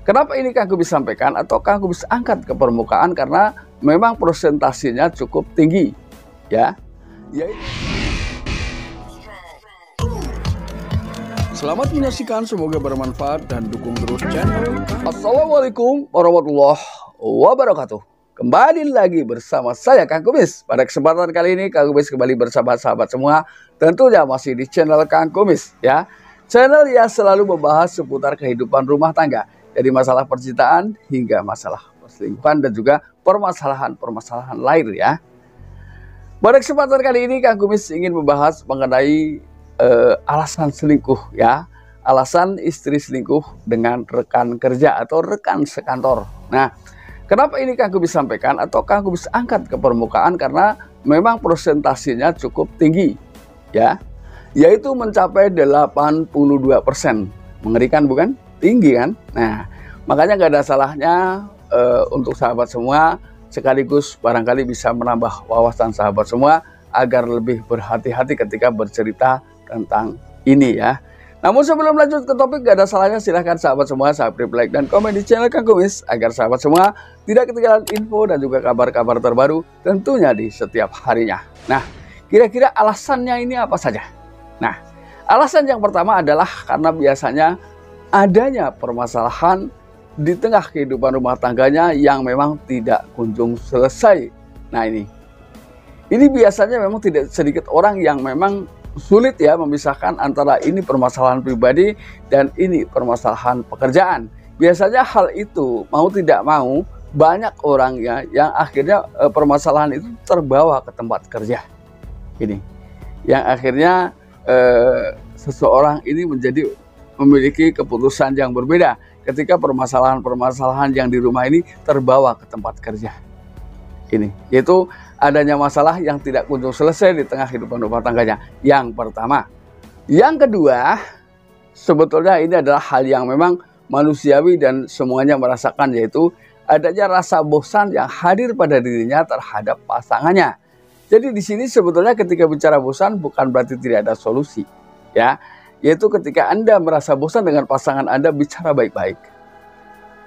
Kenapa ini Kang Kumis sampaikan atau Kang Kumis angkat ke permukaan karena memang presentasinya cukup tinggi, ya. Selamat menyaksikan, semoga bermanfaat dan dukung terus channel. Assalamualaikum warahmatullahi wabarakatuh. Kembali lagi bersama saya Kang Kumis. Pada kesempatan kali ini Kang Kumis kembali bersama sahabat semua. Tentunya masih di channel Kang Kumis, ya. Channel yang selalu membahas seputar kehidupan rumah tangga, dari masalah percintaan hingga masalah perselingkuhan dan juga permasalahan-permasalahan lain, ya. Pada kesempatan kali ini Kang Kumis ingin membahas mengenai alasan selingkuh, ya. Alasan istri selingkuh dengan rekan kerja atau rekan sekantor. Nah, kenapa ini Kang Kumis sampaikan atau Kang Kumis angkat ke permukaan karena memang presentasinya cukup tinggi, ya. Yaitu mencapai 82%. Mengerikan bukan? Tinggi kan? Nah, makanya nggak ada salahnya untuk sahabat semua sekaligus barangkali bisa menambah wawasan sahabat semua agar lebih berhati-hati ketika bercerita tentang ini, ya. Namun sebelum lanjut ke topik, gak ada salahnya silahkan sahabat semua subscribe, like, dan komen di channel Kang Kumis agar sahabat semua tidak ketinggalan info dan juga kabar-kabar terbaru tentunya di setiap harinya. Nah, kira-kira alasannya ini apa saja? Nah, alasan yang pertama adalah karena biasanya adanya permasalahan di tengah kehidupan rumah tangganya yang memang tidak kunjung selesai. Nah, ini biasanya memang tidak sedikit orang yang memang sulit, ya, memisahkan antara ini permasalahan pribadi dan ini permasalahan pekerjaan. Biasanya hal itu mau tidak mau banyak orang, ya, yang akhirnya permasalahan itu terbawa ke tempat kerja. Ini yang akhirnya seseorang ini memiliki keputusan yang berbeda ketika permasalahan-permasalahan yang di rumah ini terbawa ke tempat kerja. Ini yaitu adanya masalah yang tidak kunjung selesai di tengah kehidupan rumah tangganya. Yang pertama. Yang kedua, sebetulnya ini adalah hal yang memang manusiawi dan semuanya merasakan, yaitu adanya rasa bosan yang hadir pada dirinya terhadap pasangannya. Jadi di sini sebetulnya ketika bicara bosan bukan berarti tidak ada solusi, ya. Yaitu ketika Anda merasa bosan dengan pasangan Anda, bicara baik-baik.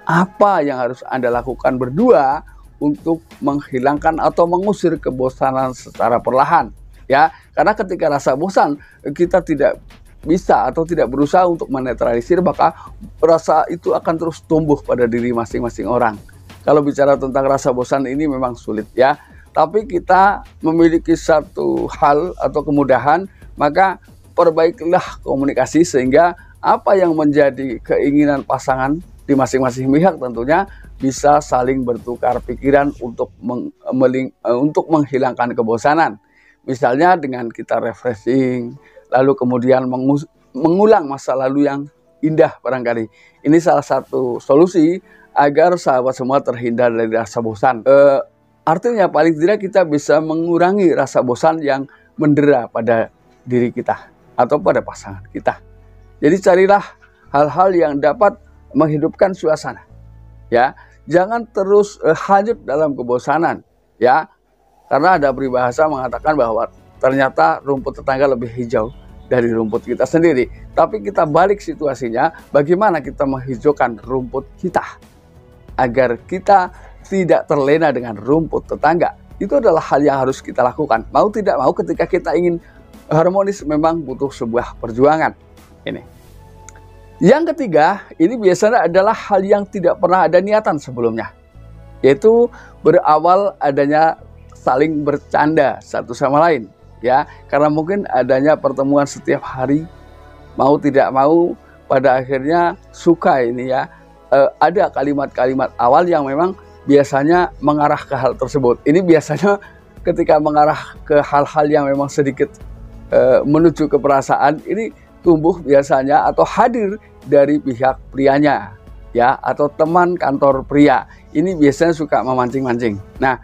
Apa yang harus Anda lakukan berdua untuk menghilangkan atau mengusir kebosanan secara perlahan, ya. Karena ketika rasa bosan kita tidak bisa atau tidak berusaha untuk menetralisir, maka rasa itu akan terus tumbuh pada diri masing-masing orang. Kalau bicara tentang rasa bosan ini memang sulit, ya. Tapi kita memiliki satu hal atau kemudahan, maka perbaikilah komunikasi sehingga apa yang menjadi keinginan pasangan di masing-masing pihak tentunya bisa saling bertukar pikiran untuk menghilangkan kebosanan. Misalnya dengan kita refreshing, lalu kemudian mengulang masa lalu yang indah barangkali. Ini salah satu solusi agar sahabat semua terhindar dari rasa bosan. Artinya paling tidak kita bisa mengurangi rasa bosan yang mendera pada diri kita atau pada pasangan kita. Jadi carilah hal-hal yang dapat menghidupkan suasana, ya. Jangan terus hanyut dalam kebosanan, ya. Karena ada peribahasa mengatakan bahwa ternyata rumput tetangga lebih hijau dari rumput kita sendiri. Tapi kita balik situasinya, bagaimana kita menghijaukan rumput kita agar kita tidak terlena dengan rumput tetangga. Itu adalah hal yang harus kita lakukan. Mau tidak mau ketika kita ingin harmonis memang butuh sebuah perjuangan. Ini. Yang ketiga, ini biasanya adalah hal yang tidak pernah ada niatan sebelumnya. Yaitu berawal adanya saling bercanda satu sama lain, ya. Karena mungkin adanya pertemuan setiap hari, mau tidak mau pada akhirnya suka ini, ya. Ada kalimat-kalimat awal yang memang biasanya mengarah ke hal tersebut. Ini biasanya ketika mengarah ke hal-hal yang memang sedikit menuju ke perasaan, ini tumbuh biasanya atau hadir dari pihak prianya, ya, atau teman kantor pria. Ini biasanya suka memancing-mancing. Nah,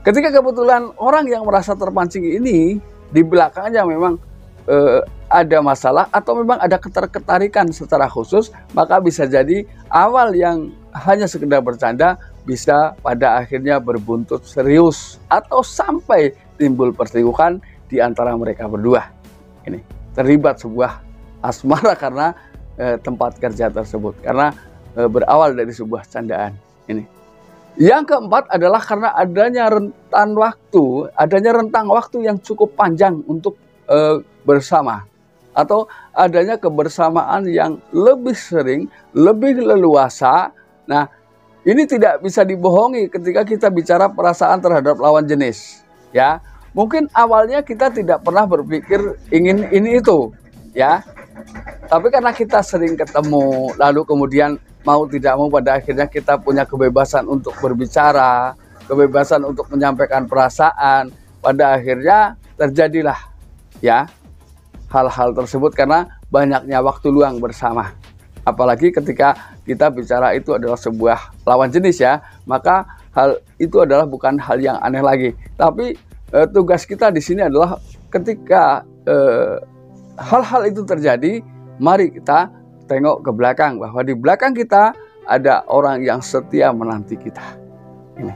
ketika kebetulan orang yang merasa terpancing ini di belakangnya memang ada masalah atau memang ada ketertarikan secara khusus, maka bisa jadi awal yang hanya sekedar bercanda bisa pada akhirnya berbuntut serius atau sampai timbul perselingkuhan di antara mereka berdua. Ini terlibat sebuah asmara karena tempat kerja tersebut. Karena berawal dari sebuah candaan. Ini. Yang keempat adalah karena adanya rentang waktu yang cukup panjang untuk bersama, atau adanya kebersamaan yang lebih sering, lebih leluasa. Nah, ini tidak bisa dibohongi ketika kita bicara perasaan terhadap lawan jenis. Ya, mungkin awalnya kita tidak pernah berpikir ingin ini itu, ya. Tapi karena kita sering ketemu, lalu kemudian mau tidak mau pada akhirnya kita punya kebebasan untuk berbicara, kebebasan untuk menyampaikan perasaan. Pada akhirnya terjadilah ya hal-hal tersebut karena banyaknya waktu luang bersama. Apalagi ketika kita bicara itu adalah sebuah lawan jenis ya, maka hal itu adalah bukan hal yang aneh lagi. Tapi tugas kita di sini adalah ketika hal-hal itu terjadi, mari kita tengok ke belakang, bahwa di belakang kita ada orang yang setia menanti kita. Ini.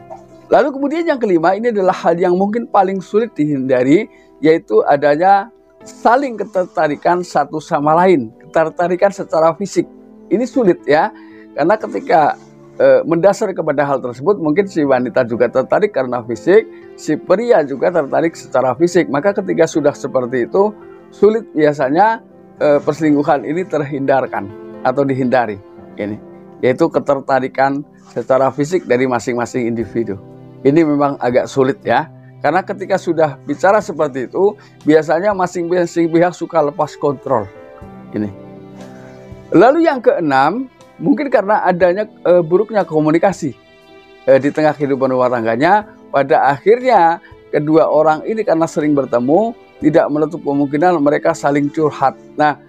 Lalu kemudian yang kelima, ini adalah hal yang mungkin paling sulit dihindari, yaitu adanya saling ketertarikan satu sama lain, ketertarikan secara fisik. Ini sulit ya, karena ketika mendasar kepada hal tersebut, mungkin si wanita juga tertarik karena fisik, si pria juga tertarik secara fisik. Maka ketika sudah seperti itu, sulit biasanya perselingkuhan ini terhindarkan atau dihindari, ini yaitu ketertarikan secara fisik dari masing-masing individu. Ini memang agak sulit ya, karena ketika sudah bicara seperti itu, biasanya masing-masing pihak suka lepas kontrol. Ini. Lalu yang keenam, mungkin karena adanya buruknya komunikasi di tengah kehidupan rumah tangganya, pada akhirnya kedua orang ini karena sering bertemu, tidak menutup kemungkinan mereka saling curhat. Nah,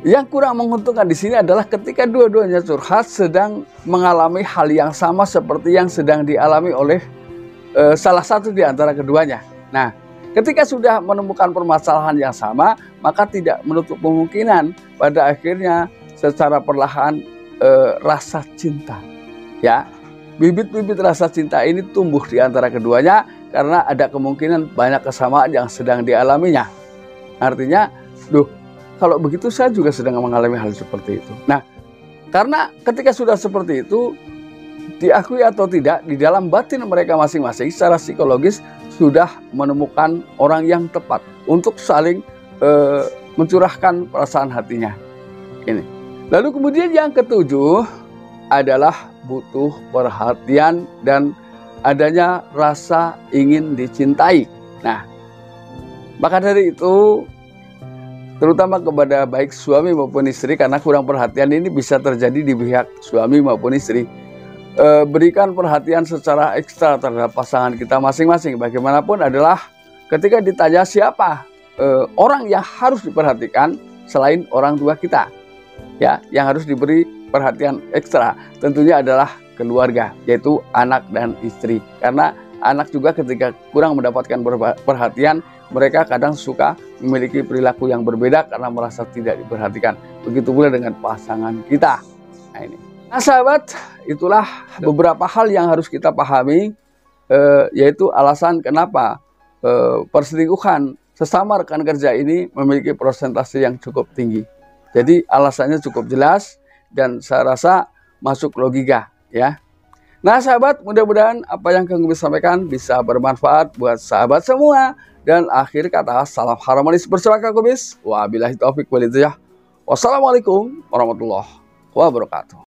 yang kurang menguntungkan di sini adalah ketika dua-duanya curhat sedang mengalami hal yang sama seperti yang sedang dialami oleh salah satu di antara keduanya. Nah, ketika sudah menemukan permasalahan yang sama, maka tidak menutup kemungkinan pada akhirnya secara perlahan rasa cinta, ya, bibit-bibit rasa cinta ini tumbuh di antara keduanya. Karena ada kemungkinan banyak kesamaan yang sedang dialaminya. Artinya, kalau begitu saya juga sedang mengalami hal seperti itu. Nah, karena ketika sudah seperti itu, diakui atau tidak, di dalam batin mereka masing-masing secara psikologis sudah menemukan orang yang tepat untuk saling mencurahkan perasaan hatinya. Ini. Lalu kemudian yang ketujuh adalah butuh perhatian dan adanya rasa ingin dicintai. Nah, maka dari itu, terutama kepada baik suami maupun istri, karena kurang perhatian ini bisa terjadi di pihak suami maupun istri. Berikan perhatian secara ekstra terhadap pasangan kita masing-masing. Bagaimanapun adalah ketika ditanya siapa orang yang harus diperhatikan selain orang tua kita, ya, yang harus diberi perhatian ekstra, tentunya adalah keluarga, yaitu anak dan istri. Karena anak juga ketika kurang mendapatkan perhatian, mereka kadang suka memiliki perilaku yang berbeda karena merasa tidak diperhatikan. Begitu pula dengan pasangan kita. Nah, ini. Nah, sahabat, itulah beberapa hal yang harus kita pahami, yaitu alasan kenapa perselingkuhan sesama rekan kerja ini memiliki persentase yang cukup tinggi. Jadi alasannya cukup jelas dan saya rasa masuk logika. Ya, nah sahabat, mudah-mudahan apa yang Kang Gubis sampaikan bisa bermanfaat buat sahabat semua. Dan akhir kata, salam harmonis bersama Kang Gubis. Wabillahi taufiq wal hidayah. Wassalamualaikum warahmatullahi wabarakatuh.